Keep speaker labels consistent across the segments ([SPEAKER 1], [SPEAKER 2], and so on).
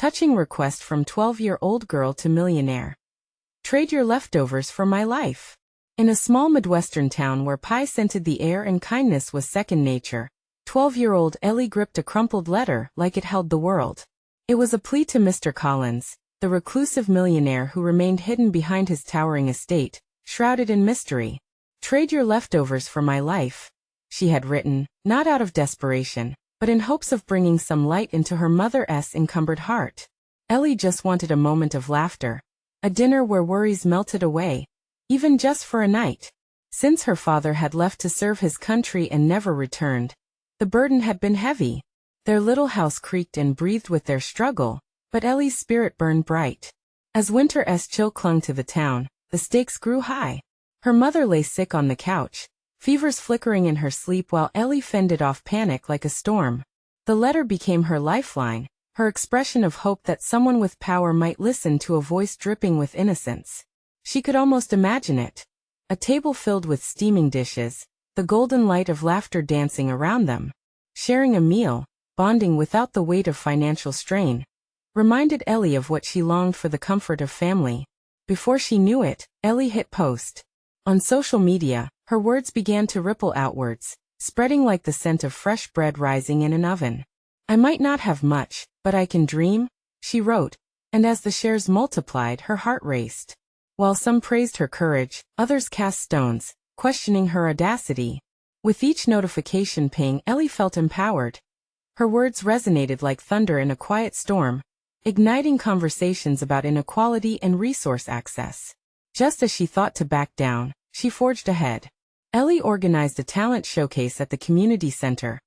[SPEAKER 1] touching request from 12-year-old girl to millionaire. Trade your leftovers for my life. In a small Midwestern town where pie scented the air and kindness was second nature, 12-year-old Ellie gripped a crumpled letter like it held the world. It was a plea to Mr. Collins, the reclusive millionaire who remained hidden behind his towering estate, shrouded in mystery. Trade your leftovers for my life, she had written, not out of desperation, but in hopes of bringing some light into her mother's encumbered heart. Ellie just wanted a moment of laughter, a dinner where worries melted away, even just for a night. Since her father had left to serve his country and never returned, the burden had been heavy. Their little house creaked and breathed with their struggle, but Ellie's spirit burned bright. As winter's chill clung to the town, the stakes grew high. Her mother lay sick on the couch, fevers flickering in her sleep while Ellie fended off panic like a storm. The letter became her lifeline, her expression of hope that someone with power might listen to a voice dripping with innocence. She could almost imagine it. A table filled with steaming dishes, the golden light of laughter dancing around them. Sharing a meal, bonding without the weight of financial strain, reminded Ellie of what she longed for, the comfort of family. Before she knew it, Ellie hit post. On social media, her words began to ripple outwards, spreading like the scent of fresh bread rising in an oven. I might not have much, but I can dream, she wrote, and as the shares multiplied, her heart raced. While some praised her courage, others cast stones, questioning her audacity. With each notification ping, Ellie felt empowered. Her words resonated like thunder in a quiet storm, igniting conversations about inequality and resource access. Just as she thought to back down, she forged ahead. Ellie organized a talent showcase at the community center,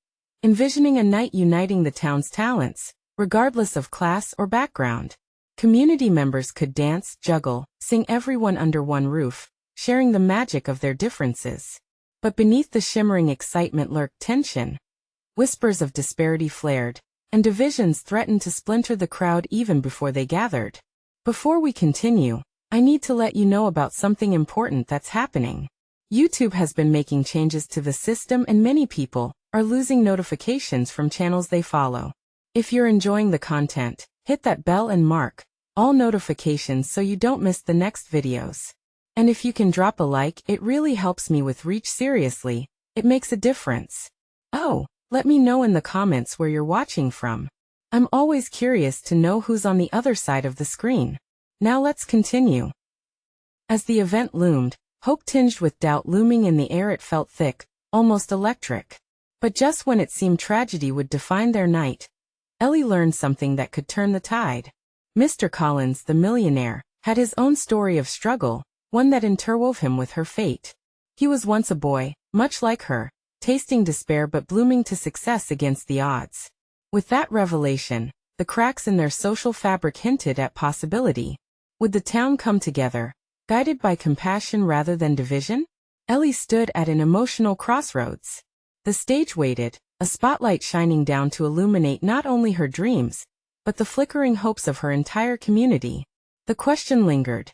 [SPEAKER 1] envisioning a night uniting the town's talents, regardless of class or background. Community members could dance, juggle, sing, everyone under one roof, sharing the magic of their differences. But beneath the shimmering excitement lurked tension. Whispers of disparity flared, and divisions threatened to splinter the crowd even before they gathered. Before we continue, I need to let you know about something important that's happening. YouTube has been making changes to the system and many people are losing notifications from channels they follow. If you're enjoying the content, hit that bell and mark all notifications so you don't miss the next videos. And if you can drop a like, it really helps me with reach. Seriously, it makes a difference. Oh, let me know in the comments where you're watching from. I'm always curious to know who's on the other side of the screen. Now let's continue. As the event loomed, hope tinged with doubt looming in the air, it felt thick, almost electric. But just when it seemed tragedy would define their night, Ellie learned something that could turn the tide. Mr. Collins, the millionaire, had his own story of struggle, one that interwove him with her fate. He was once a boy, much like her, tasting despair but blooming to success against the odds. With that revelation, the cracks in their social fabric hinted at possibility. Would the town come together, guided by compassion rather than division? Ellie stood at an emotional crossroads. The stage waited, a spotlight shining down to illuminate not only her dreams, but the flickering hopes of her entire community. The question lingered.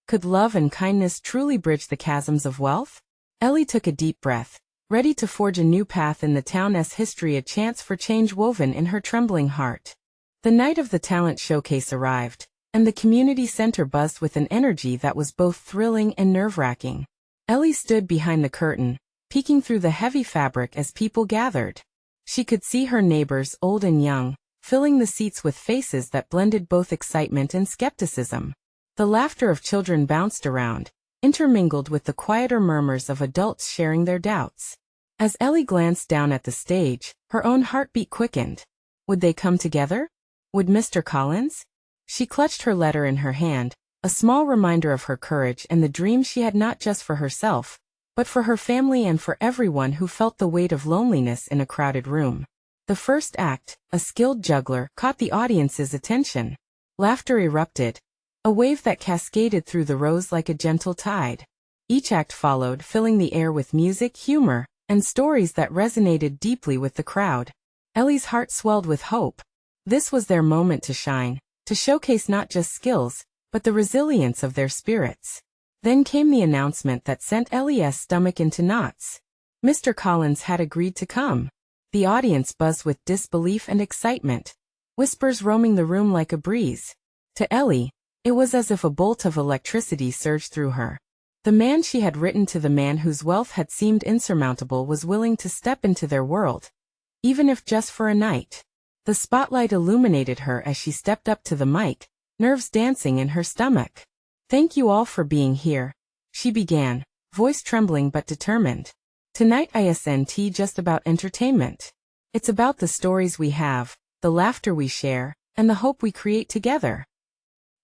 [SPEAKER 1] Could love and kindness truly bridge the chasms of wealth? Ellie took a deep breath, ready to forge a new path in the town's history, a chance for change woven in her trembling heart. The night of the talent showcase arrived, and the community center buzzed with an energy that was both thrilling and nerve-wracking. Ellie stood behind the curtain, peeking through the heavy fabric as people gathered. She could see her neighbors, old and young, filling the seats with faces that blended both excitement and skepticism. The laughter of children bounced around, intermingled with the quieter murmurs of adults sharing their doubts. As Ellie glanced down at the stage, her own heartbeat quickened. Would they come together? Would Mr. Collins? She clutched her letter in her hand, a small reminder of her courage and the dream she had, not just for herself, but for her family and for everyone who felt the weight of loneliness in a crowded room. The first act, a skilled juggler, caught the audience's attention. Laughter erupted, a wave that cascaded through the rows like a gentle tide. Each act followed, filling the air with music, humor, and stories that resonated deeply with the crowd. Ellie's heart swelled with hope. This was their moment to shine, to showcase not just skills, but the resilience of their spirits. Then came the announcement that sent Ellie's stomach into knots. Mr. Collins had agreed to come. The audience buzzed with disbelief and excitement. whispers roaming the room like a breeze. To Ellie, it was as if a bolt of electricity surged through her. The man she had written to, the man whose wealth had seemed insurmountable, was willing to step into their world, even if just for a night. The spotlight illuminated her as she stepped up to the mic, nerves dancing in her stomach. "Thank you all for being here," she began, voice trembling but determined. "Tonight isn't just about entertainment. It's about the stories we have, the laughter we share, and the hope we create together."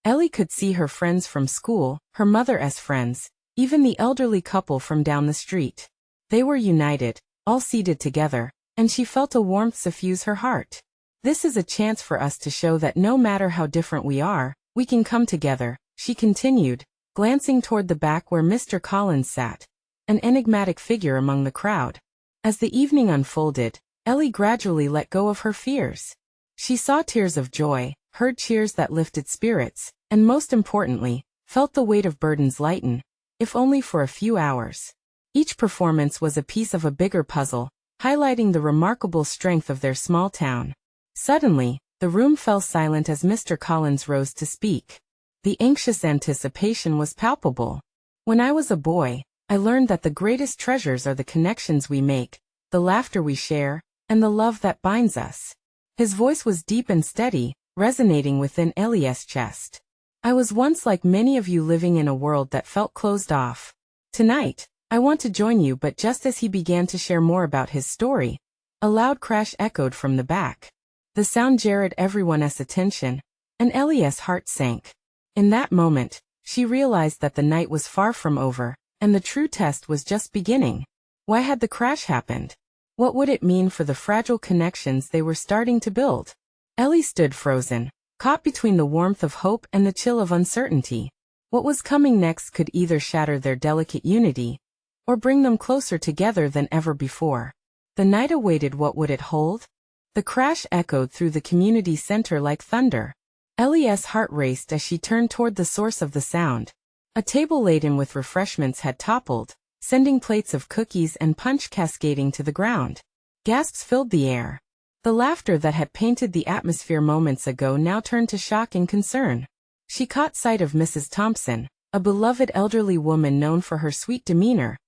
[SPEAKER 1] Ellie could see her friends from school, her mother as friends, even the elderly couple from down the street. They were united, all seated together, and she felt a warmth suffuse her heart. "This is a chance for us to show that no matter how different we are, we can come together," she continued, glancing toward the back where Mr. Collins sat, an enigmatic figure among the crowd. As the evening unfolded, Ellie gradually let go of her fears. She saw tears of joy, heard cheers that lifted spirits, and most importantly, felt the weight of burdens lighten, if only for a few hours. Each performance was a piece of a bigger puzzle, highlighting the remarkable strength of their small town. Suddenly, the room fell silent as Mr. Collins rose to speak. The anxious anticipation was palpable. "When I was a boy, I learned that the greatest treasures are the connections we make, the laughter we share, and the love that binds us." His voice was deep and steady, resonating within Ellie's chest. "I was once like many of you, living in a world that felt closed off. Tonight, I want to join you." But just as he began to share more about his story, a loud crash echoed from the back. The sound jarred everyone's attention, and Ellie's heart sank. In that moment, she realized that the night was far from over, and the true test was just beginning. Why had the crash happened? What would it mean for the fragile connections they were starting to build? Ellie stood frozen, caught between the warmth of hope and the chill of uncertainty. What was coming next could either shatter their delicate unity, or bring them closer together than ever before. The night awaited. What would it hold? The crash echoed through the community center like thunder. Ellie's heart raced as she turned toward the source of the sound. A table laden with refreshments had toppled, sending plates of cookies and punch cascading to the ground. Gasps filled the air. The laughter that had painted the atmosphere moments ago now turned to shock and concern. She caught sight of Mrs. Thompson, a beloved elderly woman known for her sweet demeanor,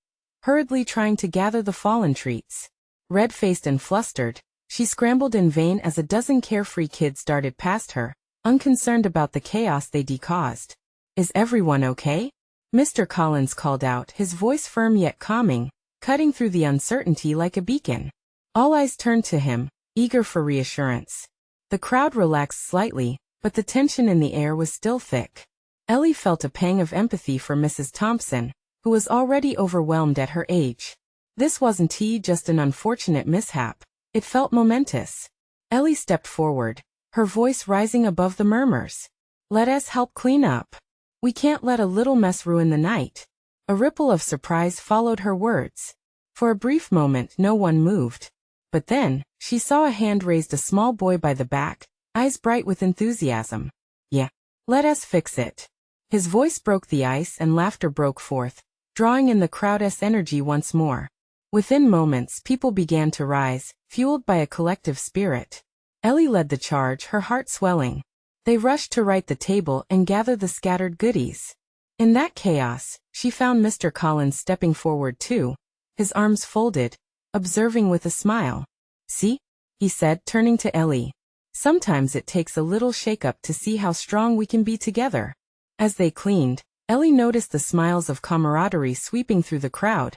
[SPEAKER 1] hurriedly trying to gather the fallen treats. Red-faced and flustered, she scrambled in vain as a dozen carefree kids darted past her, unconcerned about the chaos they'd caused. "Is everyone okay?" Mr. Collins called out, his voice firm yet calming, cutting through the uncertainty like a beacon. All eyes turned to him, eager for reassurance. The crowd relaxed slightly, but the tension in the air was still thick. Ellie felt a pang of empathy for Mrs. Thompson, who was already overwhelmed at her age. This wasn't just an unfortunate mishap. It felt momentous. Ellie stepped forward, her voice rising above the murmurs. "Let us help clean up. We can't let a little mess ruin the night." A ripple of surprise followed her words. For a brief moment no one moved. But then, she saw a hand raised, a small boy by the back, eyes bright with enthusiasm. "Yeah, let us fix it." His voice broke the ice and laughter broke forth, drawing in the crowd's energy once more. Within moments, people began to rise, fueled by a collective spirit. Ellie led the charge, her heart swelling. They rushed to right the table and gather the scattered goodies. In that chaos, she found Mr. Collins stepping forward too, his arms folded, observing with a smile. "See?" he said, turning to Ellie. "Sometimes it takes a little shake-up to see how strong we can be together." As they cleaned, Ellie noticed the smiles of camaraderie sweeping through the crowd,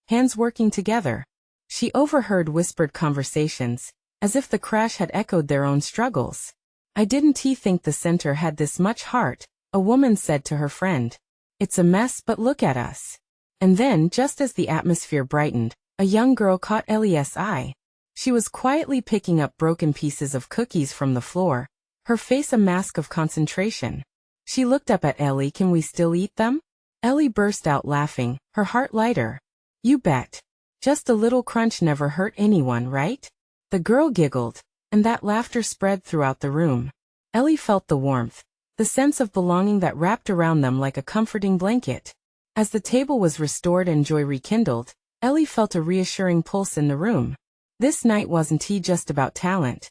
[SPEAKER 1] hands working together. She overheard whispered conversations, as if the crash had echoed their own struggles. "I didn't think the center had this much heart," a woman said to her friend. "It's a mess, but look at us." And then, just as the atmosphere brightened, a young girl caught Ellie's eye. She was quietly picking up broken pieces of cookies from the floor, her face a mask of concentration. She looked up at Ellie. "Can we still eat them?" Ellie burst out laughing, her heart lighter. "You bet. Just a little crunch never hurt anyone, right?" The girl giggled, and that laughter spread throughout the room. Ellie felt the warmth, the sense of belonging that wrapped around them like a comforting blanket. As the table was restored and joy rekindled, Ellie felt a reassuring pulse in the room. This night wasn't just about talent.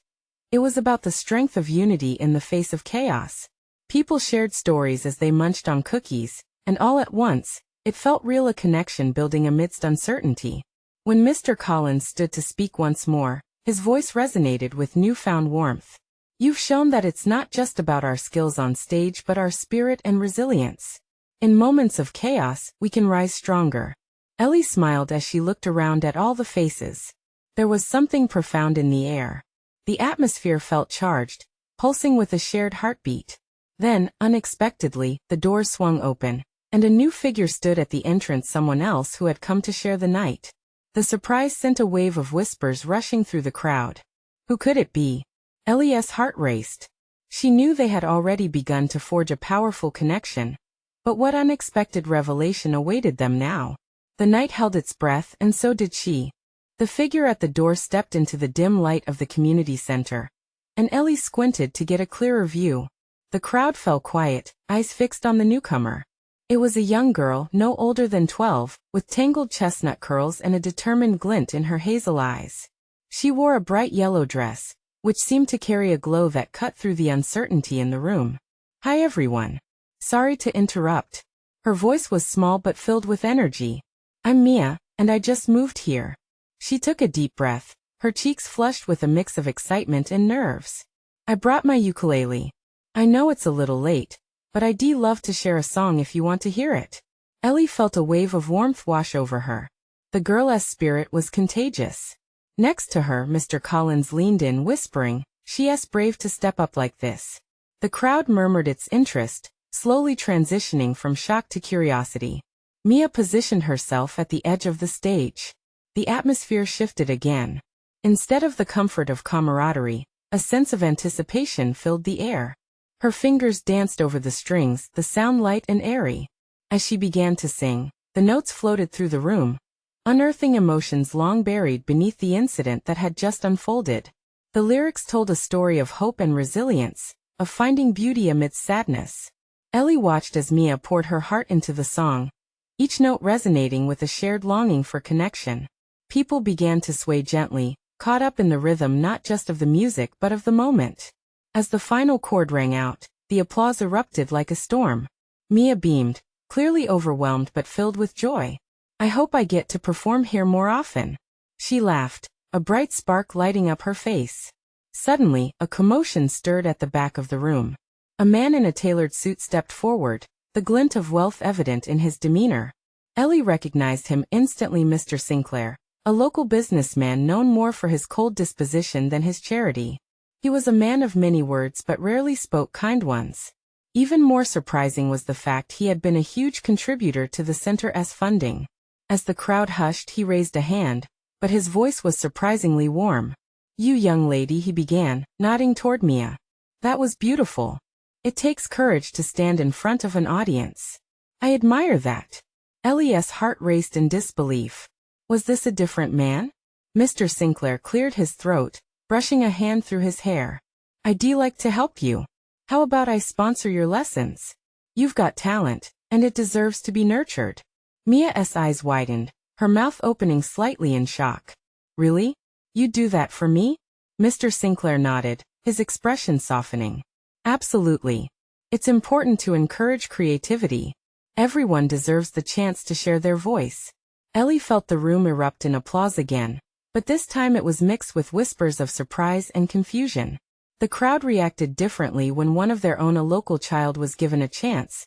[SPEAKER 1] It was about the strength of unity in the face of chaos. People shared stories as they munched on cookies, and all at once, it felt real, a connection building amidst uncertainty. When Mr. Collins stood to speak once more, his voice resonated with newfound warmth. You've shown that it's not just about our skills on stage but our spirit and resilience. In moments of chaos, we can rise stronger. Ellie smiled as she looked around at all the faces. There was something profound in the air. The atmosphere felt charged, pulsing with a shared heartbeat. Then, unexpectedly, the doors swung open, and a new figure stood at the entrance, someone else who had come to share the night. The surprise sent a wave of whispers rushing through the crowd. Who could it be? Ellie's heart raced. She knew they had already begun to forge a powerful connection. But what unexpected revelation awaited them now? The night held its breath, and so did she. The figure at the door stepped into the dim light of the community center, and Ellie squinted to get a clearer view. The crowd fell quiet, eyes fixed on the newcomer. It was a young girl, no older than 12, with tangled chestnut curls and a determined glint in her hazel eyes. She wore a bright yellow dress, which seemed to carry a glow that cut through the uncertainty in the room. Hi everyone. Sorry to interrupt. Her voice was small but filled with energy. I'm Mia, and I just moved here. She took a deep breath, her cheeks flushed with a mix of excitement and nerves. I brought my ukulele. I know it's a little late, but I'd love to share a song if you want to hear it. Ellie felt a wave of warmth wash over her. The girl's spirit was contagious. Next to her, Mr. Collins leaned in, whispering, "She's brave to step up like this." The crowd murmured its interest, slowly transitioning from shock to curiosity. Mia positioned herself at the edge of the stage. The atmosphere shifted again. Instead of the comfort of camaraderie, a sense of anticipation filled the air. Her fingers danced over the strings, the sound light and airy. As she began to sing, the notes floated through the room, unearthing emotions long buried beneath the incident that had just unfolded. The lyrics told a story of hope and resilience, of finding beauty amidst sadness. Ellie watched as Mia poured her heart into the song, each note resonating with a shared longing for connection. People began to sway gently, caught up in the rhythm not just of the music but of the moment. As the final chord rang out, the applause erupted like a storm. Mia beamed, clearly overwhelmed but filled with joy. I hope I get to perform here more often. She laughed, a bright spark lighting up her face. Suddenly, a commotion stirred at the back of the room. A man in a tailored suit stepped forward, the glint of wealth evident in his demeanor. Ellie recognized him instantly, Mr. Sinclair, a local businessman known more for his cold disposition than his charity. He was a man of many words but rarely spoke kind ones. Even more surprising was the fact he had been a huge contributor to the center's funding. As the crowd hushed, he raised a hand, but his voice was surprisingly warm. You young lady, he began, nodding toward Mia. That was beautiful. It takes courage to stand in front of an audience. I admire that. Ellie's heart raced in disbelief. Was this a different man? Mr. Sinclair cleared his throat, brushing a hand through his hair. I'd like to help you. How about I sponsor your lessons? You've got talent, and it deserves to be nurtured. Mia's eyes widened, her mouth opening slightly in shock. Really? You'd do that for me? Mr. Sinclair nodded, his expression softening. Absolutely. It's important to encourage creativity. Everyone deserves the chance to share their voice. Ellie felt the room erupt in applause again, but this time it was mixed with whispers of surprise and confusion. The crowd reacted differently when one of their own, a local child, was given a chance,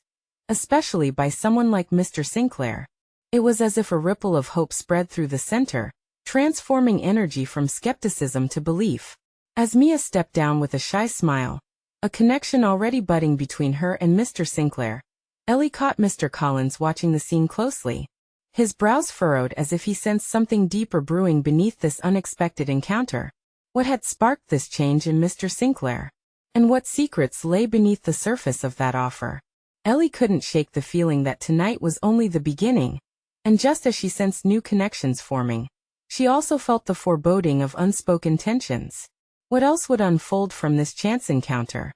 [SPEAKER 1] especially by someone like Mr. Sinclair. It was as if a ripple of hope spread through the center, transforming energy from skepticism to belief. As Mia stepped down with a shy smile, a connection already budding between her and Mr. Sinclair, Ellie caught Mr. Collins watching the scene closely. His brows furrowed as if he sensed something deeper brewing beneath this unexpected encounter. What had sparked this change in Mr. Sinclair? And what secrets lay beneath the surface of that offer? Ellie couldn't shake the feeling that tonight was only the beginning. And just as she sensed new connections forming, she also felt the foreboding of unspoken tensions. What else would unfold from this chance encounter?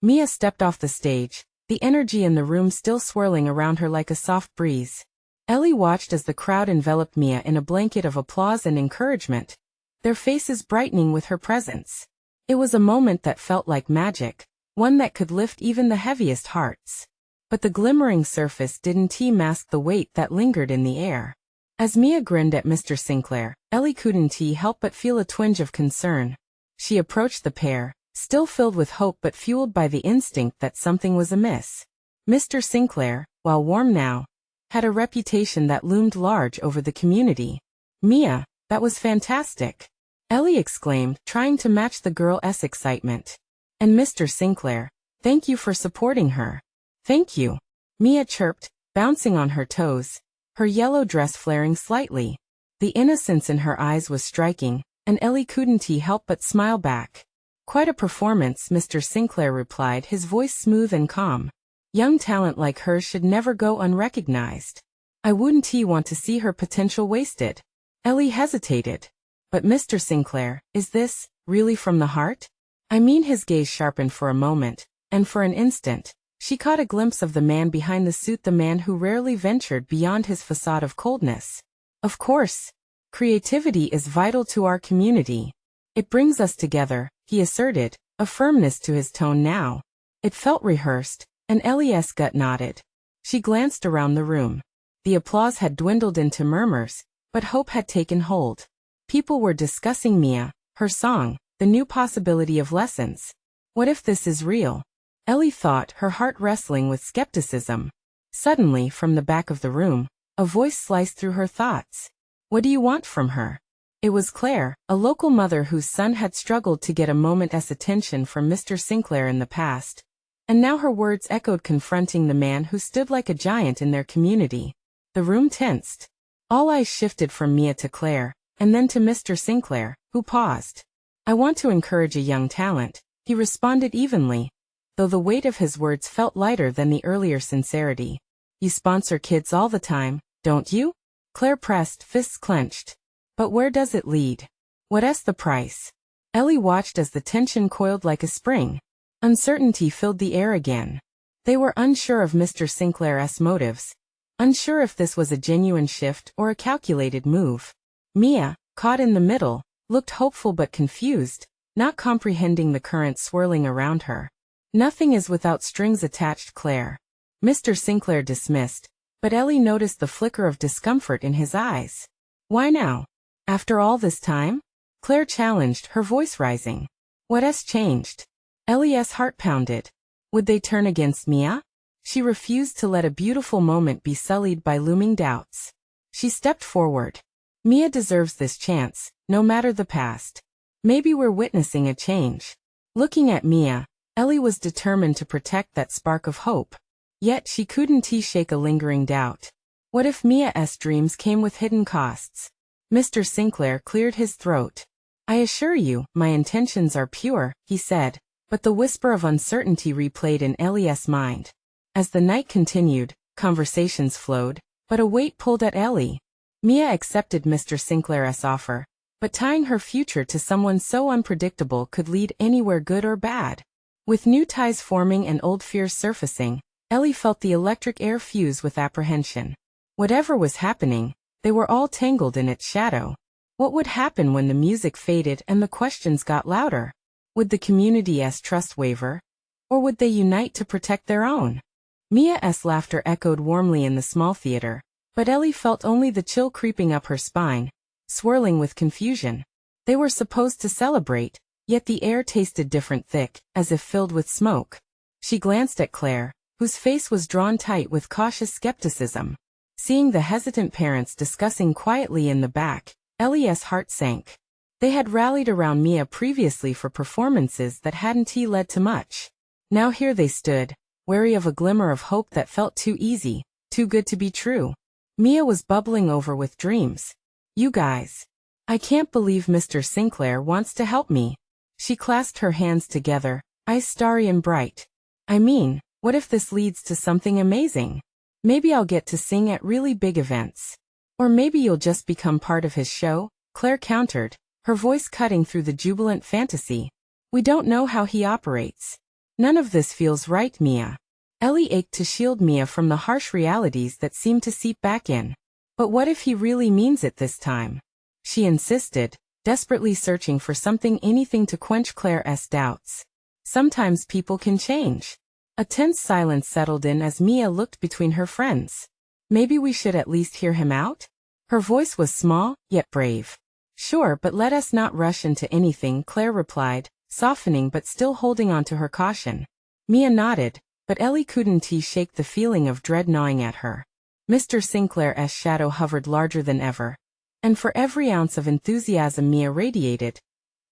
[SPEAKER 1] Mia stepped off the stage, the energy in the room still swirling around her like a soft breeze. Ellie watched as the crowd enveloped Mia in a blanket of applause and encouragement, their faces brightening with her presence. It was a moment that felt like magic, one that could lift even the heaviest hearts. But the glimmering surface didn't mask the weight that lingered in the air. As Mia grinned at Mr. Sinclair, Ellie couldn't help but feel a twinge of concern. She approached the pair, still filled with hope but fueled by the instinct that something was amiss. Mr. Sinclair, while warm now, had a reputation that loomed large over the community. "Mia, that was fantastic," Ellie exclaimed, trying to match the girl's excitement. "And Mr. Sinclair, thank you for supporting her." "Thank you," Mia chirped, bouncing on her toes, her yellow dress flaring slightly. The innocence in her eyes was striking, and Ellie couldn't help but smile back. "Quite a performance," Mr. Sinclair replied, his voice smooth and calm. "Young talent like her should never go unrecognized. I wouldn't want to see her potential wasted." Ellie hesitated. "But Mr. Sinclair, is this really from the heart?" I mean, his gaze sharpened for a moment, and for an instant, she caught a glimpse of the man behind the suit, the man who rarely ventured beyond his facade of coldness. "Of course. Creativity is vital to our community. It brings us together," he asserted, a firmness to his tone now. It felt rehearsed, and Ellie's gut nodded. She glanced around the room. The applause had dwindled into murmurs, but hope had taken hold. People were discussing Mia, her song, the new possibility of lessons. What if this is real? Ellie thought, her heart wrestling with skepticism. Suddenly, from the back of the room, a voice sliced through her thoughts. "What do you want from her?" It was Claire, a local mother whose son had struggled to get a moment's attention from Mr. Sinclair in the past. And now her words echoed, confronting the man who stood like a giant in their community. The room tensed. All eyes shifted from Mia to Claire, and then to Mr. Sinclair, who paused. "I want to encourage a young talent," he responded evenly, though the weight of his words felt lighter than the earlier sincerity. "You sponsor kids all the time, don't you?" Claire pressed, fists clenched. "But where does it lead? What's the price?" Ellie watched as the tension coiled like a spring. Uncertainty filled the air again. They were unsure of Mr. Sinclair's motives, unsure if this was a genuine shift or a calculated move. Mia, caught in the middle, looked hopeful but confused, not comprehending the current swirling around her. "Nothing is without strings attached, Claire," Mr. Sinclair dismissed, but Ellie noticed the flicker of discomfort in his eyes. "Why now? After all this time?" Claire challenged, her voice rising. "What's changed?" Ellie's heart pounded. Would they turn against Mia? She refused to let a beautiful moment be sullied by looming doubts. She stepped forward. "Mia deserves this chance, no matter the past. Maybe we're witnessing a change." Looking at Mia, Ellie was determined to protect that spark of hope. Yet she couldn't shake a lingering doubt. What if Mia's dreams came with hidden costs? Mr. Sinclair cleared his throat. "I assure you, my intentions are pure," he said. But the whisper of uncertainty replayed in Ellie's mind. As the night continued, conversations flowed, but a weight pulled at Ellie. Mia accepted Mr. Sinclair's offer, but tying her future to someone so unpredictable could lead anywhere, good or bad. With new ties forming and old fears surfacing, Ellie felt the electric air fuse with apprehension. Whatever was happening, they were all tangled in its shadow. What would happen when the music faded and the questions got louder? Would the community's trust waver? Or would they unite to protect their own? Mia's laughter echoed warmly in the small theater, but Ellie felt only the chill creeping up her spine, swirling with confusion. They were supposed to celebrate, yet the air tasted different, thick, as if filled with smoke. She glanced at Claire, whose face was drawn tight with cautious skepticism. Seeing the hesitant parents discussing quietly in the back, Ellie's heart sank. They had rallied around Mia previously for performances that hadn't led to much. Now here they stood, wary of a glimmer of hope that felt too easy, too good to be true. Mia was bubbling over with dreams. "You guys. I can't believe Mr. Sinclair wants to help me." She clasped her hands together, eyes starry and bright. "I mean, what if this leads to something amazing? Maybe I'll get to sing at really big events. Or maybe you'll just become part of his show," Claire countered, her voice cutting through the jubilant fantasy. "We don't know how he operates. None of this feels right, Mia." Ellie ached to shield Mia from the harsh realities that seemed to seep back in. "But what if he really means it this time?" she insisted, desperately searching for anything to quench Claire's doubts. Sometimes people can change. A tense silence settled in as Mia looked between her friends. Maybe we should at least hear him out? Her voice was small, yet brave. Sure, but let us not rush into anything, Claire replied, softening but still holding on to her caution. Mia nodded, but Ellie couldn't shake the feeling of dread gnawing at her. Mr. Sinclair's shadow hovered larger than ever. And for every ounce of enthusiasm Mia radiated,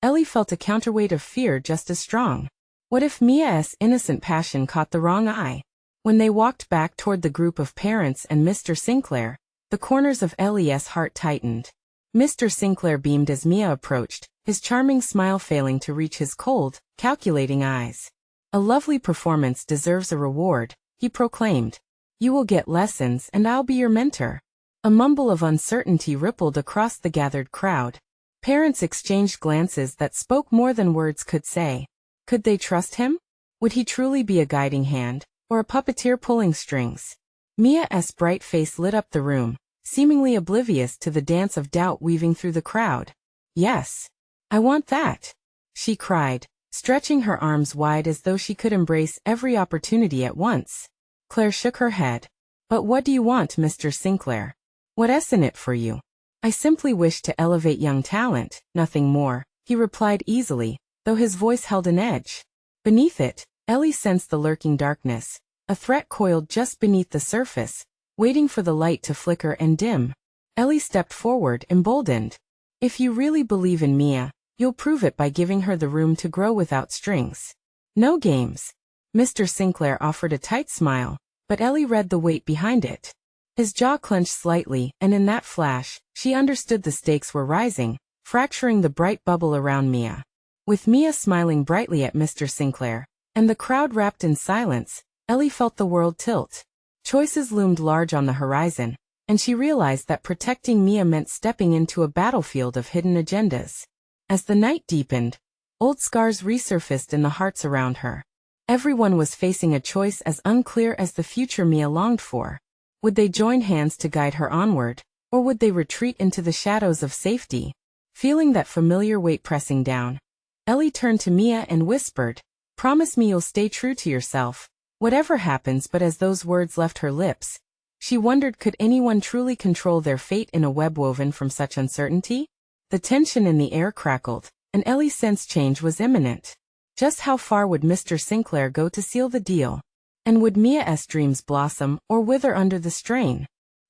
[SPEAKER 1] Ellie felt a counterweight of fear just as strong. What if Mia's innocent passion caught the wrong eye? When they walked back toward the group of parents and Mr. Sinclair, the corners of Ellie's heart tightened. Mr. Sinclair beamed as Mia approached, his charming smile failing to reach his cold, calculating eyes. A lovely performance deserves a reward, he proclaimed. You will get lessons and I'll be your mentor. A mumble of uncertainty rippled across the gathered crowd. Parents exchanged glances that spoke more than words could say. Could they trust him? Would he truly be a guiding hand, or a puppeteer pulling strings? Mia's bright face lit up the room, seemingly oblivious to the dance of doubt weaving through the crowd. Yes. I want that, she cried, stretching her arms wide as though she could embrace every opportunity at once. Claire shook her head. But what do you want, Mr. Sinclair? What's in it for you? I simply wish to elevate young talent, nothing more, he replied easily, though his voice held an edge. Beneath it, Ellie sensed the lurking darkness, a threat coiled just beneath the surface, waiting for the light to flicker and dim. Ellie stepped forward, emboldened. If you really believe in Mia, you'll prove it by giving her the room to grow without strings. No games. Mr. Sinclair offered a tight smile, but Ellie read the weight behind it. His jaw clenched slightly, and in that flash, she understood the stakes were rising, fracturing the bright bubble around Mia. With Mia smiling brightly at Mr. Sinclair, and the crowd wrapped in silence, Ellie felt the world tilt. Choices loomed large on the horizon, and she realized that protecting Mia meant stepping into a battlefield of hidden agendas. As the night deepened, old scars resurfaced in the hearts around her. Everyone was facing a choice as unclear as the future Mia longed for. Would they join hands to guide her onward, or would they retreat into the shadows of safety? Feeling that familiar weight pressing down, Ellie turned to Mia and whispered, "Promise me you'll stay true to yourself, whatever happens." But as those words left her lips, she wondered, could anyone truly control their fate in a web woven from such uncertainty? The tension in the air crackled, and Ellie sensed change was imminent. Just how far would Mr. Sinclair go to seal the deal? And would Mia's dreams blossom or wither under the strain?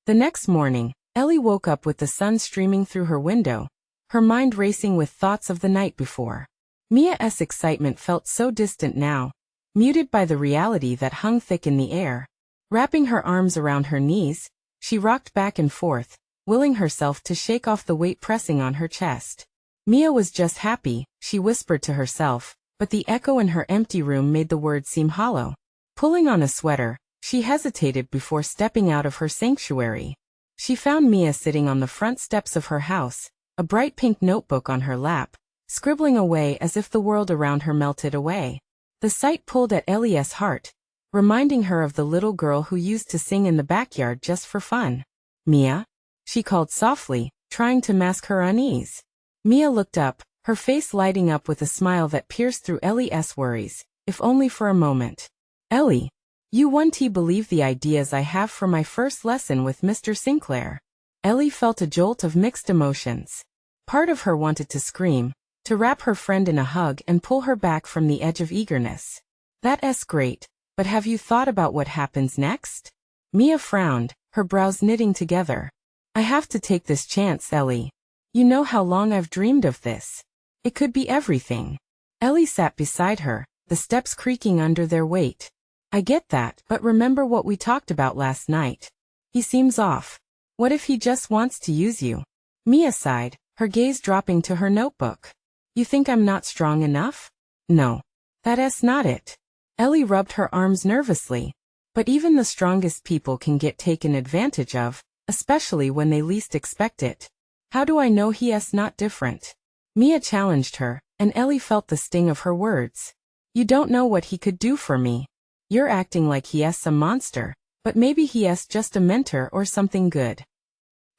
[SPEAKER 1] The next morning, Ellie woke up with the sun streaming through her window, her mind racing with thoughts of the night before. Mia's excitement felt so distant now, muted by the reality that hung thick in the air. Wrapping her arms around her knees, she rocked back and forth, willing herself to shake off the weight pressing on her chest. Mia was just happy, she whispered to herself, but the echo in her empty room made the words seem hollow. Pulling on a sweater, she hesitated before stepping out of her sanctuary. She found Mia sitting on the front steps of her house, a bright pink notebook on her lap, scribbling away as if the world around her melted away. The sight pulled at Ellie's heart, reminding her of the little girl who used to sing in the backyard just for fun. "Mia?" she called softly, trying to mask her unease. Mia looked up, her face lighting up with a smile that pierced through Ellie's worries, if only for a moment. "Ellie, you won't believe the ideas I have for my first lesson with Mr. Sinclair." Ellie felt a jolt of mixed emotions. Part of her wanted to scream, to wrap her friend in a hug and pull her back from the edge of eagerness. "That's great, but have you thought about what happens next?" Mia frowned, her brows knitting together. "I have to take this chance, Ellie. You know how long I've dreamed of this. It could be everything." Ellie sat beside her, the steps creaking under their weight. "I get that, but remember what we talked about last night. He seems off. What if he just wants to use you?" Mia sighed, her gaze dropping to her notebook. "You think I'm not strong enough?" "No. That's not it." Ellie rubbed her arms nervously. "But even the strongest people can get taken advantage of, especially when they least expect it. How do I know he's not different?" Mia challenged her, and Ellie felt the sting of her words. "You don't know what he could do for me. You're acting like he's some monster, but maybe he's just a mentor or something good."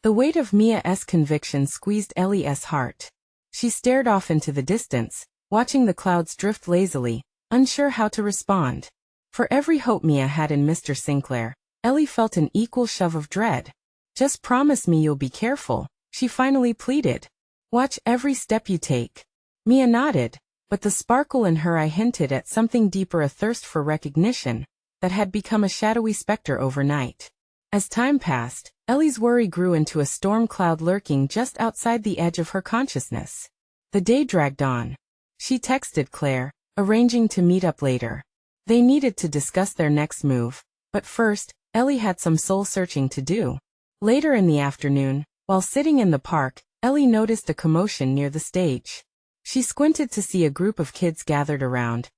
[SPEAKER 1] The weight of Mia's conviction squeezed Ellie's heart. She stared off into the distance, watching the clouds drift lazily, unsure how to respond. For every hope Mia had in Mr. Sinclair, Ellie felt an equal shove of dread. "Just promise me you'll be careful," she finally pleaded. "Watch every step you take." Mia nodded, but the sparkle in her eye hinted at something deeper, a thirst for recognition that had become a shadowy specter overnight. As time passed, Ellie's worry grew into a storm cloud lurking just outside the edge of her consciousness. The day dragged on. She texted Claire, arranging to meet up later. They needed to discuss their next move, but first, Ellie had some soul-searching to do. Later in the afternoon, while sitting in the park, Ellie noticed a commotion near the stage. She squinted to see a group of kids gathered around,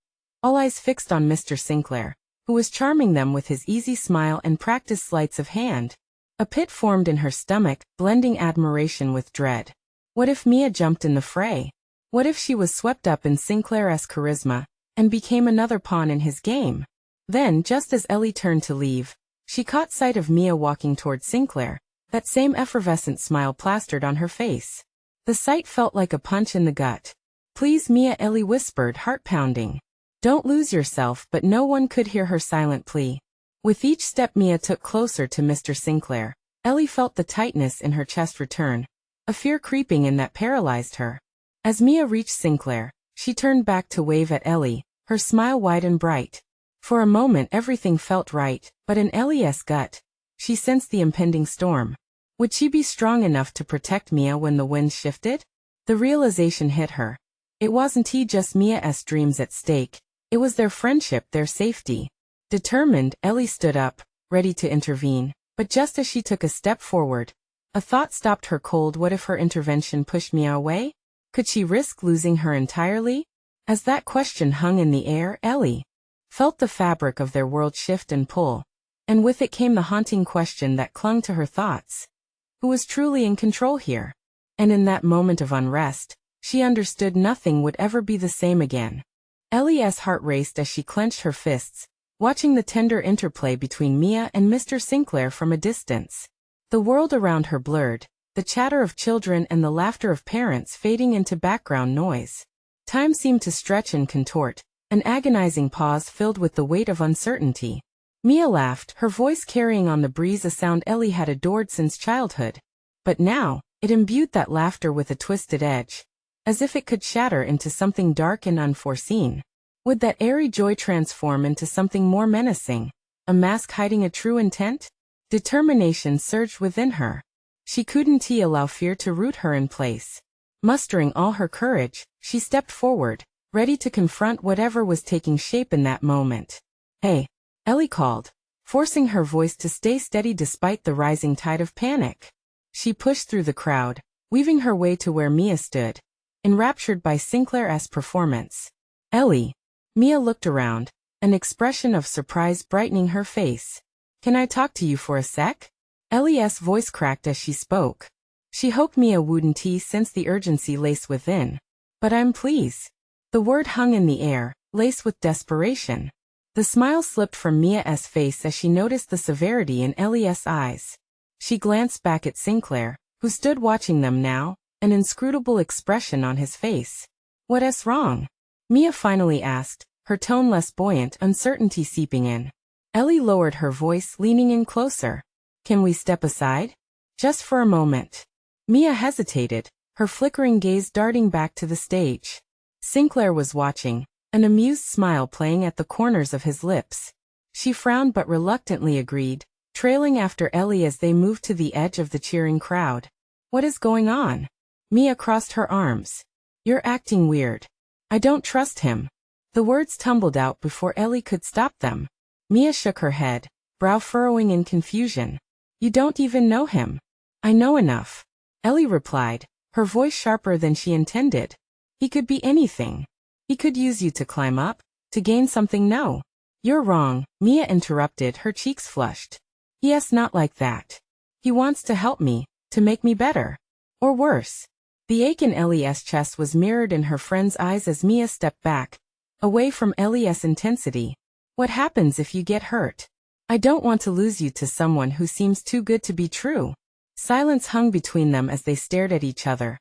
[SPEAKER 1] all eyes fixed on Mr. Sinclair, who was charming them with his easy smile and practiced sleights of hand. A pit formed in her stomach, blending admiration with dread. What if Mia jumped in the fray? What if she was swept up in Sinclair's charisma and became another pawn in his game? Then, just as Ellie turned to leave, she caught sight of Mia walking toward Sinclair, that same effervescent smile plastered on her face. The sight felt like a punch in the gut. "Please, Mia," Ellie whispered, heart pounding. "Don't lose yourself," but no one could hear her silent plea. With each step Mia took closer to Mr. Sinclair, Ellie felt the tightness in her chest return, a fear creeping in that paralyzed her. As Mia reached Sinclair, she turned back to wave at Ellie, her smile wide and bright. For a moment everything felt right, but in Ellie's gut, she sensed the impending storm. Would she be strong enough to protect Mia when the wind shifted? The realization hit her. It wasn't just Mia's dreams at stake, it was their friendship, their safety. Determined, Ellie stood up, ready to intervene, but just as she took a step forward, a thought stopped her cold. What if her intervention pushed Mia away? Could she risk losing her entirely? As that question hung in the air, Ellie felt the fabric of their world shift and pull, and with it came the haunting question that clung to her thoughts. Who was truly in control here? And in that moment of unrest, she understood nothing would ever be the same again. Ellie's heart raced as she clenched her fists, watching the tender interplay between Mia and Mr. Sinclair from a distance. The world around her blurred, the chatter of children and the laughter of parents fading into background noise. Time seemed to stretch and contort, an agonizing pause filled with the weight of uncertainty. Mia laughed, her voice carrying on the breeze a sound Ellie had adored since childhood. But now, it imbued that laughter with a twisted edge, as if it could shatter into something dark and unforeseen. Would that airy joy transform into something more menacing, a mask hiding a true intent? Determination surged within her. She couldn't allow fear to root her in place. Mustering all her courage, she stepped forward, ready to confront whatever was taking shape in that moment. "Hey," Ellie called, forcing her voice to stay steady despite the rising tide of panic. She pushed through the crowd, weaving her way to where Mia stood, enraptured by Sinclair's performance. "Ellie." Mia looked around, an expression of surprise brightening her face. "Can I talk to you for a sec?" Ellie's voice cracked as she spoke. She hoped Mia wouldn't sense the urgency laced within. "But I'm pleased." The word hung in the air, laced with desperation. The smile slipped from Mia's face as she noticed the severity in Ellie's eyes. She glanced back at Sinclair, who stood watching them now, an inscrutable expression on his face. "What's wrong?" Mia finally asked, her tone less buoyant, uncertainty seeping in. Ellie lowered her voice, leaning in closer. "Can we step aside? Just for a moment." Mia hesitated, her flickering gaze darting back to the stage. Sinclair was watching, an amused smile playing at the corners of his lips. She frowned but reluctantly agreed, trailing after Ellie as they moved to the edge of the cheering crowd. "What is going on?" Mia crossed her arms. "You're acting weird. I don't trust him." The words tumbled out before Ellie could stop them. Mia shook her head, brow furrowing in confusion. "You don't even know him." "I know enough," Ellie replied, her voice sharper than she intended. "He could be anything. He could use you to climb up, to gain something." "No. You're wrong," Mia interrupted, her cheeks flushed. "Yes, not like that. He wants to help me, to make me better. Or worse." The ache in Ellie's chest was mirrored in her friend's eyes as Mia stepped back, away from Ellie's intensity. "What happens if you get hurt?" "I don't want to lose you to someone who seems too good to be true." Silence hung between them as they stared at each other.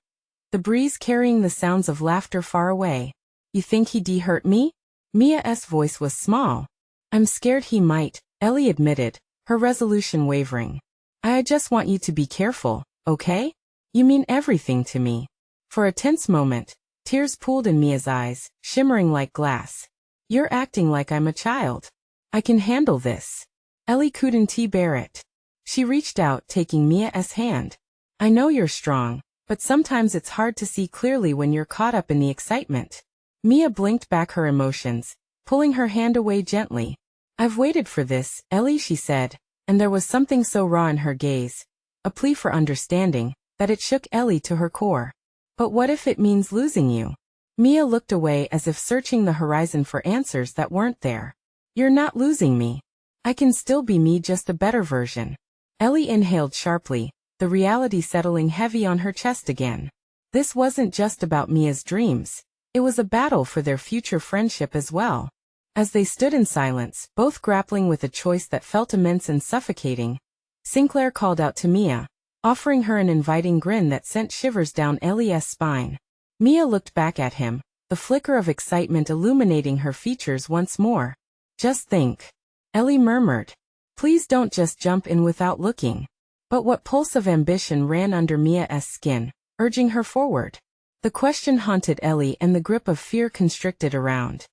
[SPEAKER 1] the breeze carrying the sounds of laughter far away. You think he'd hurt me? Mia's voice was small. I'm scared he might, Ellie admitted, her resolution wavering. I just want you to be careful, okay? You mean everything to me. For a tense moment, tears pooled in Mia's eyes, shimmering like glass. You're acting like I'm a child. I can handle this. Ellie couldn't bear it. She reached out, taking Mia's hand. I know you're strong, but sometimes it's hard to see clearly when you're caught up in the excitement. Mia blinked back her emotions, pulling her hand away gently. I've waited for this, Ellie, she said, and there was something so raw in her gaze, a plea for understanding, that it shook Ellie to her core. But what if it means losing you? Mia looked away as if searching the horizon for answers that weren't there. You're not losing me. I can still be me, just a better version. Ellie inhaled sharply, the reality settling heavy on her chest again. This wasn't just about Mia's dreams. It was a battle for their future friendship as well. As they stood in silence, both grappling with a choice that felt immense and suffocating, Sinclair called out to Mia, offering her an inviting grin that sent shivers down Ellie's spine. Mia looked back at him, the flicker of excitement illuminating her features once more. Just think. Ellie murmured. Please don't just jump in without looking. But what pulse of ambition ran under Mia's skin, urging her forward? The question haunted Ellie, and the grip of fear constricted around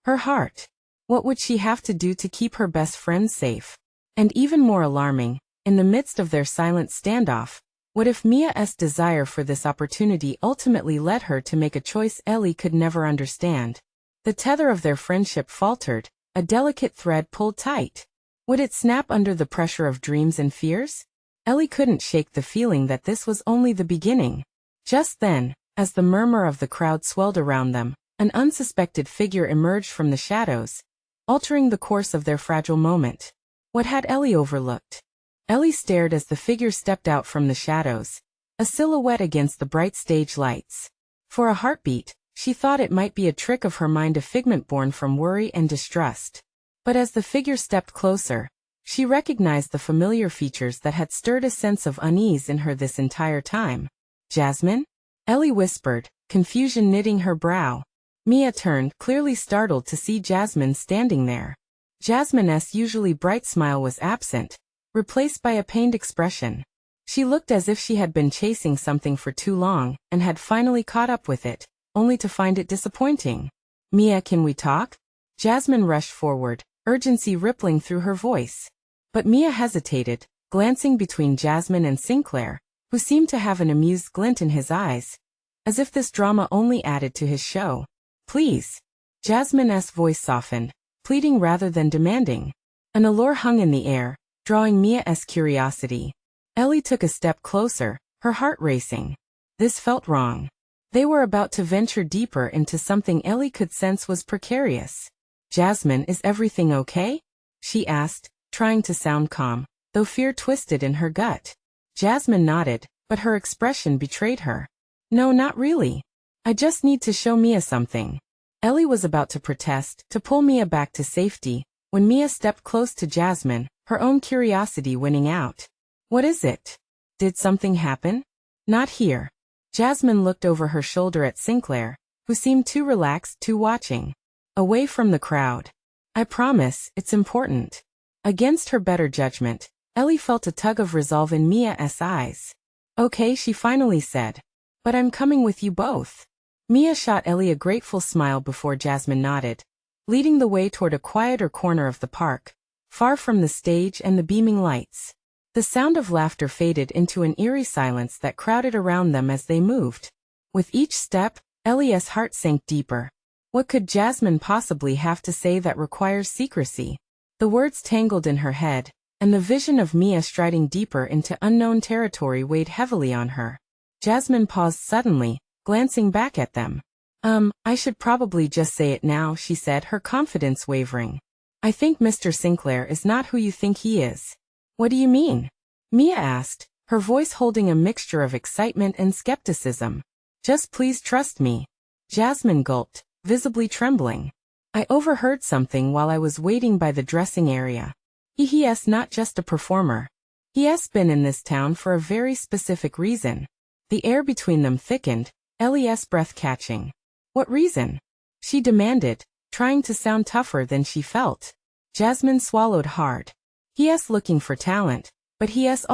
[SPEAKER 1] her heart. What would she have to do to keep her best friend safe? And even more alarming, in the midst of their silent standoff, what if Mia's desire for this opportunity ultimately led her to make a choice Ellie could never understand? The tether of their friendship faltered, a delicate thread pulled tight. Would it snap under the pressure of dreams and fears? Ellie couldn't shake the feeling that this was only the beginning. Just then, as the murmur of the crowd swelled around them, an unsuspected figure emerged from the shadows, altering the course of their fragile moment. What had Ellie overlooked? Ellie stared as the figure stepped out from the shadows, a silhouette against the bright stage lights. For a heartbeat, she thought it might be a trick of her mind, a figment born from worry and distrust. But as the figure stepped closer, she recognized the familiar features that had stirred a sense of unease in her this entire time. Jasmine? Ellie whispered, confusion knitting her brow. Mia turned, clearly startled to see Jasmine standing there. Jasmine's usually bright smile was absent, replaced by a pained expression. She looked as if she had been chasing something for too long, and had finally caught up with it, only to find it disappointing. Mia, can we talk? Jasmine rushed forward, urgency rippling through her voice. But Mia hesitated, glancing between Jasmine and Sinclair, who seemed to have an amused glint in his eyes, as if this drama only added to his show. Please. Jasmine's voice softened, pleading rather than demanding. An allure hung in the air, drawing Mia's curiosity. Ellie took a step closer, her heart racing. This felt wrong. They were about to venture deeper into something Ellie could sense was precarious. Jasmine, is everything okay? She asked, trying to sound calm, though fear twisted in her gut. Jasmine nodded, but her expression betrayed her. No, not really. I just need to show Mia something. Ellie was about to protest, to pull Mia back to safety, when Mia stepped close to Jasmine, her own curiosity winning out. What is it? Did something happen? Not here. Jasmine looked over her shoulder at Sinclair, who seemed too relaxed, too watching. Away from the crowd. I promise, it's important. Against her better judgment, Ellie felt a tug of resolve in Mia's eyes. Okay, she finally said. But I'm coming with you both. Mia shot Ellie a grateful smile before Jasmine nodded, leading the way toward a quieter corner of the park, far from the stage and the beaming lights. The sound of laughter faded into an eerie silence that crowded around them as they moved. With each step, Ellie's heart sank deeper. What could Jasmine possibly have to say that requires secrecy? The words tangled in her head, and the vision of Mia striding deeper into unknown territory weighed heavily on her. Jasmine paused suddenly, glancing back at them. I should probably just say it now, she said, her confidence wavering. I think Mr. Sinclair is not who you think he is. What do you mean? Mia asked, her voice holding a mixture of excitement and skepticism. Just please trust me. Jasmine gulped, visibly trembling. I overheard something while I was waiting by the dressing area. He's not just a performer. He has been in this town for a very specific reason. The air between them thickened, Ellie's breath catching. What reason? She demanded, trying to sound tougher than she felt. Jasmine swallowed hard. He's looking for talent, but he's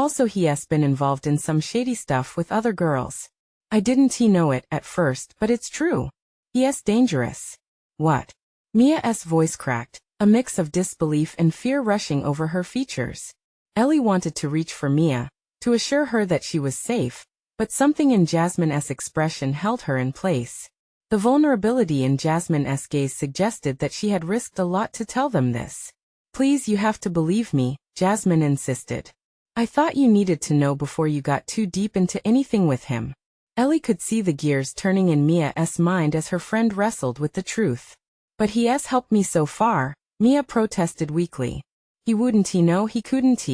[SPEAKER 1] been involved in some shady stuff with other girls. I didn't know it at first, but it's true. He's dangerous. What? Mia's voice cracked, a mix of disbelief and fear rushing over her features. Ellie wanted to reach for Mia, to assure her that she was safe, but something in Jasmine's expression held her in place. The vulnerability in Jasmine's gaze suggested that she had risked a lot to tell them this. Please, you have to believe me, Jasmine insisted. I thought you needed to know before you got too deep into anything with him. Ellie could see the gears turning in Mia's mind as her friend wrestled with the truth. But he's helped me so far, Mia protested weakly. He wouldn't know, he couldn't.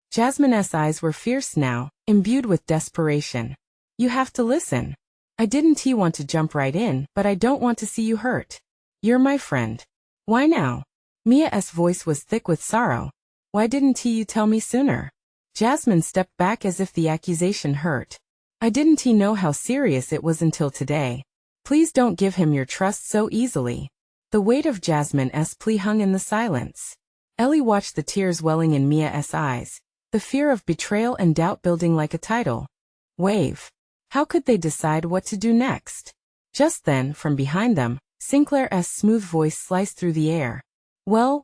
[SPEAKER 1] Jasmine's eyes were fierce now, imbued with desperation. You have to listen. I didn't want to jump right in, but I don't want to see you hurt. You're my friend. Why now? Mia's voice was thick with sorrow. Why didn't you tell me sooner? Jasmine stepped back as if the accusation hurt. I didn't know how serious it was until today. Please don't give him your trust so easily. The weight of Jasmine's plea hung in the silence. Ellie watched the tears welling in Mia's eyes, the fear of betrayal and doubt building like a tidal wave. How could they decide what to do next? Just then, from behind them, Sinclair's smooth voice sliced through the air. Well,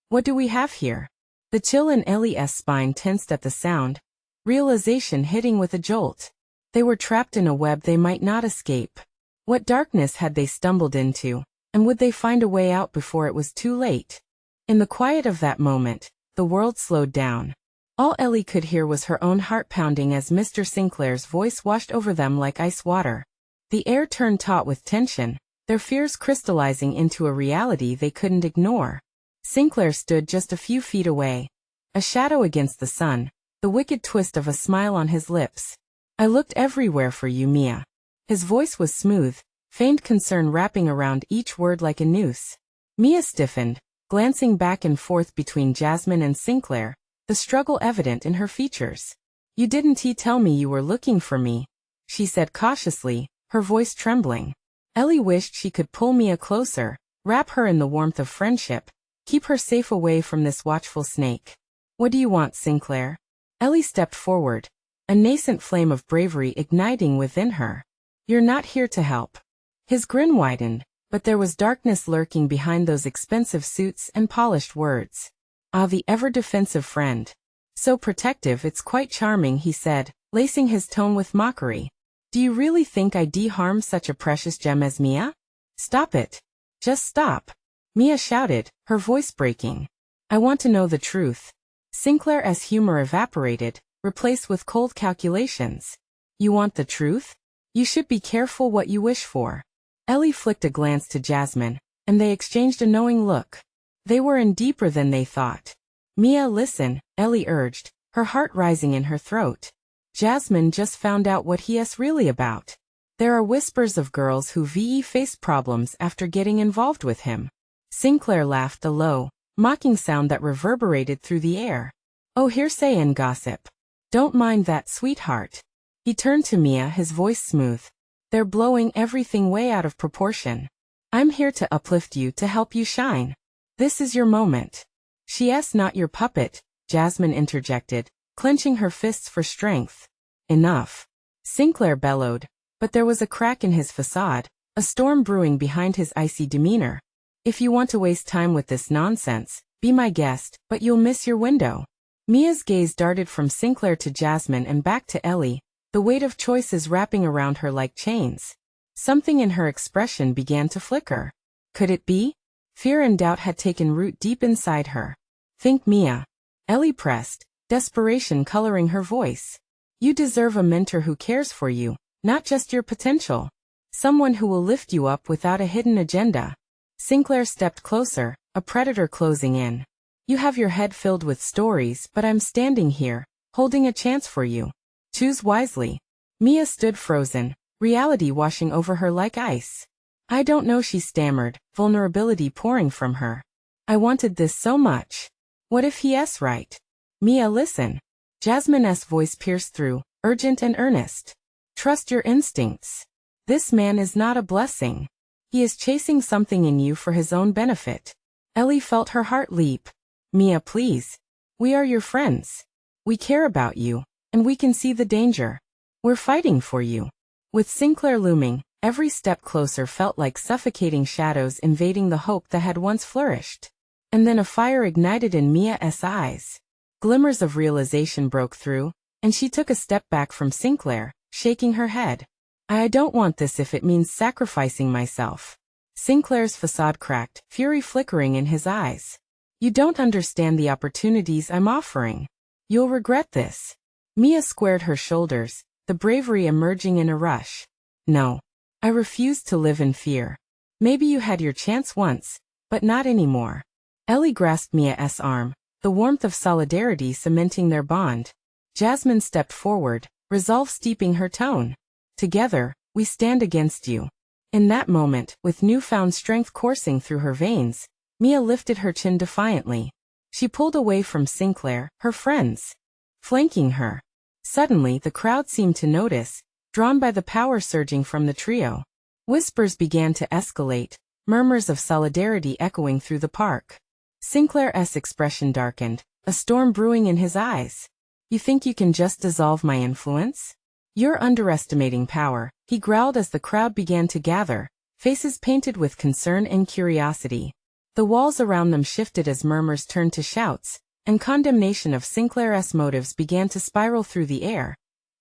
[SPEAKER 1] what do we have here? The chill in Ellie's spine tensed at the sound, realization hitting with a jolt. They were trapped in a web they might not escape. What darkness had they stumbled into, and would they find a way out before it was too late? In the quiet of that moment, the world slowed down. All Ellie could hear was her own heart pounding as Mr. Sinclair's voice washed over them like ice water. The air turned taut with tension, their fears crystallizing into a reality they couldn't ignore. Sinclair stood just a few feet away, a shadow against the sun, the wicked twist of a smile on his lips. I looked everywhere for you, Mia. His voice was smooth, feigned concern wrapping around each word like a noose. Mia stiffened, glancing back and forth between Jasmine and Sinclair, the struggle evident in her features. You didn't tell me you were looking for me, she said cautiously, her voice trembling. Ellie wished she could pull Mia closer, wrap her in the warmth of friendship, keep her safe away from this watchful snake. What do you want, Sinclair? Ellie stepped forward, a nascent flame of bravery igniting within her. You're not here to help. His grin widened, but there was darkness lurking behind those expensive suits and polished words. Ah, the ever-defensive friend. So protective, it's quite charming, he said, lacing his tone with mockery. Do you really think I'd harm such a precious gem as Mia? Stop it. Just stop. Mia shouted, her voice breaking. I want to know the truth. Sinclair's humor evaporated, replaced with cold calculations. You want the truth? You should be careful what you wish for. Ellie flicked a glance to Jasmine, and they exchanged a knowing look. They were in deeper than they thought. Mia, listen, Ellie urged, her heart rising in her throat. Jasmine just found out what he's really about. There are whispers of girls who faced problems after getting involved with him. Sinclair laughed, a low, mocking sound that reverberated through the air. Oh, hearsay and gossip. Don't mind that, sweetheart. He turned to Mia, his voice smooth. They're blowing everything way out of proportion. I'm here to uplift you, to help you shine. This is your moment. She's not your puppet, Jasmine interjected, clenching her fists for strength. Enough. Sinclair bellowed, but there was a crack in his facade, a storm brewing behind his icy demeanor. If you want to waste time with this nonsense, be my guest, but you'll miss your window. Mia's gaze darted from Sinclair to Jasmine and back to Ellie, the weight of choices wrapping around her like chains. Something in her expression began to flicker. Could it be? Fear and doubt had taken root deep inside her. Think, Mia. Ellie pressed, desperation coloring her voice. You deserve a mentor who cares for you, not just your potential. Someone who will lift you up without a hidden agenda. Sinclair stepped closer, a predator closing in. You have your head filled with stories, but I'm standing here, holding a chance for you. Choose wisely. Mia stood frozen, reality washing over her like ice. I don't know, she stammered, vulnerability pouring from her. I wanted this so much. What if he's right? Mia, listen. Jasmine's voice pierced through, urgent and earnest. Trust your instincts. This man is not a blessing. He is chasing something in you for his own benefit. Ellie felt her heart leap. Mia, please. We are your friends. We care about you, and we can see the danger. We're fighting for you. With Sinclair looming, every step closer felt like suffocating shadows invading the hope that had once flourished. And then a fire ignited in Mia's eyes. Glimmers of realization broke through, and she took a step back from Sinclair, shaking her head. I don't want this if it means sacrificing myself. Sinclair's facade cracked, fury flickering in his eyes. You don't understand the opportunities I'm offering. You'll regret this. Mia squared her shoulders, the bravery emerging in a rush. No. I refuse to live in fear. Maybe you had your chance once, but not anymore. Ellie grasped Mia's arm, the warmth of solidarity cementing their bond. Jasmine stepped forward, resolve steeping her tone. Together, we stand against you. In that moment, with newfound strength coursing through her veins, Mia lifted her chin defiantly. She pulled away from Sinclair, her friends, flanking her. Suddenly, the crowd seemed to notice, drawn by the power surging from the trio. Whispers began to escalate, murmurs of solidarity echoing through the park. Sinclair's expression darkened, a storm brewing in his eyes. You think you can just dissolve my influence? You're underestimating power, he growled as the crowd began to gather, faces painted with concern and curiosity. The walls around them shifted as murmurs turned to shouts, and condemnation of Sinclair's motives began to spiral through the air,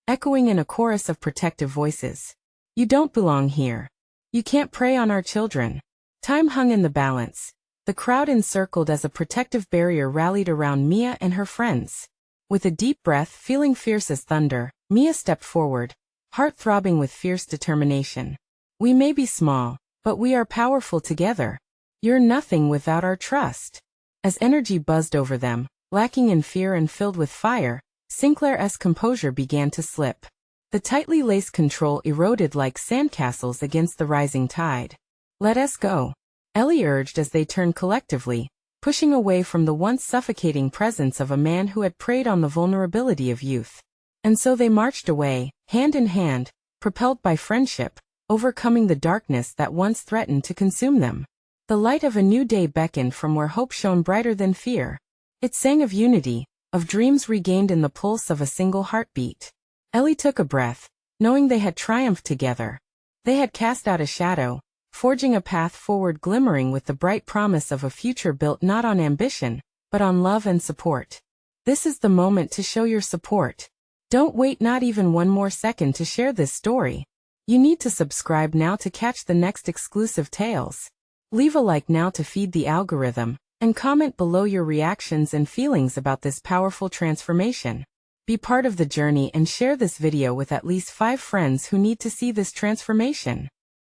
[SPEAKER 1] echoing in a chorus of protective voices. You don't belong here. You can't prey on our children. Time hung in the balance. The crowd encircled as a protective barrier rallied around Mia and her friends. With a deep breath, feeling fierce as thunder, Mia stepped forward, heart throbbing with fierce determination. We may be small, but we are powerful together. You're nothing without our trust. As energy buzzed over them, lacking in fear and filled with fire, Sinclair's composure began to slip. The tightly laced control eroded like sandcastles against the rising tide. Let us go, Ellie urged as they turned collectively, pushing away from the once suffocating presence of a man who had preyed on the vulnerability of youth. And so they marched away, hand in hand, propelled by friendship, overcoming the darkness that once threatened to consume them. The light of a new day beckoned from where hope shone brighter than fear. It sang of unity, of dreams regained in the pulse of a single heartbeat. Ellie took a breath, knowing they had triumphed together. They had cast out a shadow, forging a path forward glimmering with the bright promise of a future built not on ambition, but on love and support. This is the moment to show your support. Don't wait not even one more second to share this story. You need to subscribe now to catch the next exclusive tales. Leave a like now to feed the algorithm, and comment below your reactions and feelings about this powerful transformation. Be part of the journey and share this video with at least 5 friends who need to see this transformation.